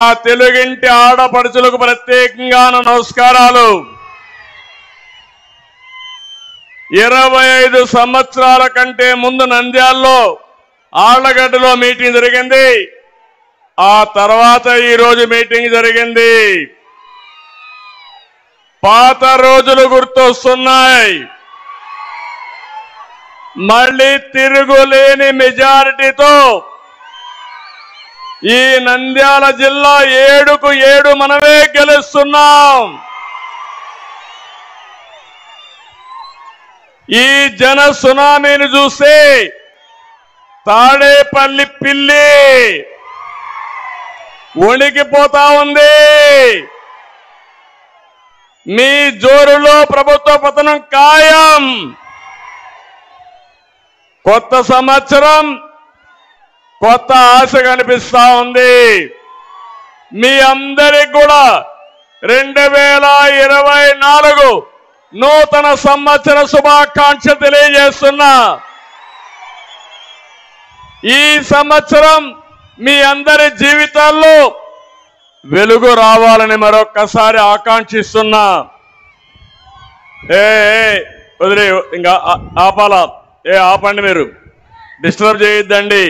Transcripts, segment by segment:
తెలుగింటి ఆడపడుచులకు ప్రత్యేకంగా నమస్కారాలు. 25 సంవత్సరాల కంటే ముందు నంద్యాలలో ఆళ్లగడ్డలో మీటింగ్ జరిగింది. ఆ తర్వాత ఈ రోజు మీటింగ్ జరిగింది. పాత రోజులు గుర్తొస్తున్నాయి. మళ్ళీ తిరుగులేని మెజారిటీతో ఈ నంద్యాల జిల్లా 7కు 7 మనమే గెలుస్తున్నాం. ఈ జన సునామీని చూస్తే తాడేపల్లి పిల్లి వణికిపోతా ఉంది. మీ జోరులో ప్రభుత్వ పతనం ఖాయం. కొత్త సంవత్సరం కొత్త ఆశ కనిపిస్తా ఉంది. మీ అందరికి కూడా 2024 నూతన సంవత్సర శుభాకాంక్ష తెలియజేస్తున్నా. ఈ సంవత్సరం మీ అందరి జీవితాల్లో వెలుగు రావాలని మరొక్కసారి ఆకాంక్షిస్తున్నా. వదిలే ఇంకా ఆపాలా? ఆపండి, మీరు డిస్టర్బ్ చేయొద్దండి.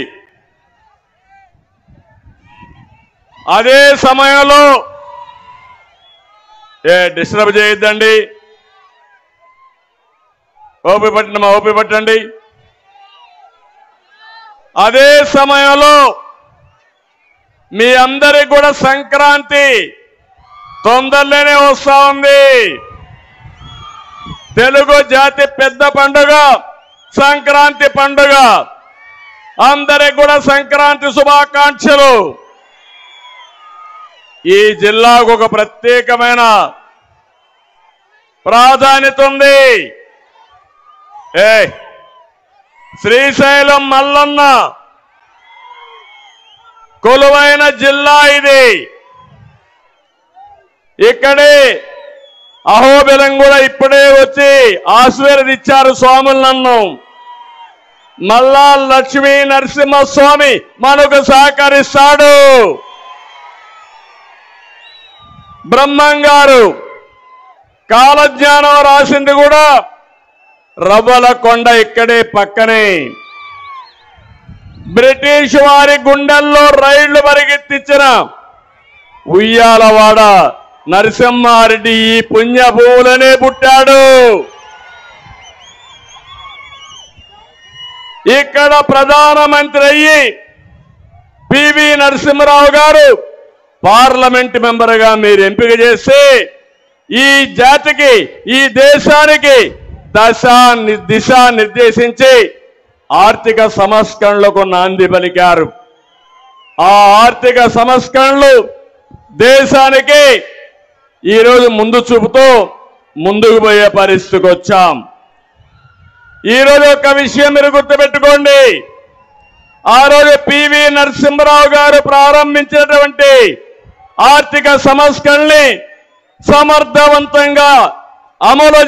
అదే సమయంలో డిస్టర్బ్ చేయొద్దండి. ఓపి పట్టండి. అదే సమయంలో మీ అందరికి కూడా సంక్రాంతి తొందరలోనే వస్తా ఉంది. తెలుగు జాతి పెద్ద పండుగ సంక్రాంతి పండుగ. అందరికి కూడా సంక్రాంతి శుభాకాంక్షలు. ఈ జిల్లాకు ఒక ప్రత్యేకమైన ప్రాధాన్యత ఉంది. శ్రీశైలం మల్లన్న కొలువైన జిల్లా ఇది. ఇక్కడే అహోబిలం కూడా ఇప్పుడే వచ్చి ఆశీర్వదించారు స్వాములు నన్ను. మల్లా లక్ష్మీ నరసింహస్వామి మనకు సహకరిస్తాడు. బ్రహ్మంగారు కాలజ్ఞానం రాసింది కూడా రవ్వల కొండ ఇక్కడే పక్కనే. బ్రిటిష్ వారి గుండెల్లో రైళ్లు పరిగెత్తించిన ఉయ్యాలవాడ నరసింహారెడ్డి ఈ పుణ్యభూములనే పుట్టాడు. ఇక్కడ ప్రధానమంత్రి అయ్యి పివి నరసింహరావు గారు పార్లమెంట్ మెంబర్గా మీరు ఎంపిక చేసి ఈ జాతికి ఈ దేశానికి దిశ నిర్దేశించి ఆర్థిక సంస్కరణలకు నాంది పలికారు. ఆ ఆర్థిక సంస్కరణలు దేశానికి ఈరోజు ముందు చూపుతూ ముందుకు పోయే పరిస్థితికి వచ్చాం. ఈరోజు ఒక విషయం మీరు గుర్తుపెట్టుకోండి. ఆ రోజు పివి నరసింహరావు గారు ప్రారంభించినటువంటి ఆర్థిక సంస్కరణని సమర్థవంతంగా అమలు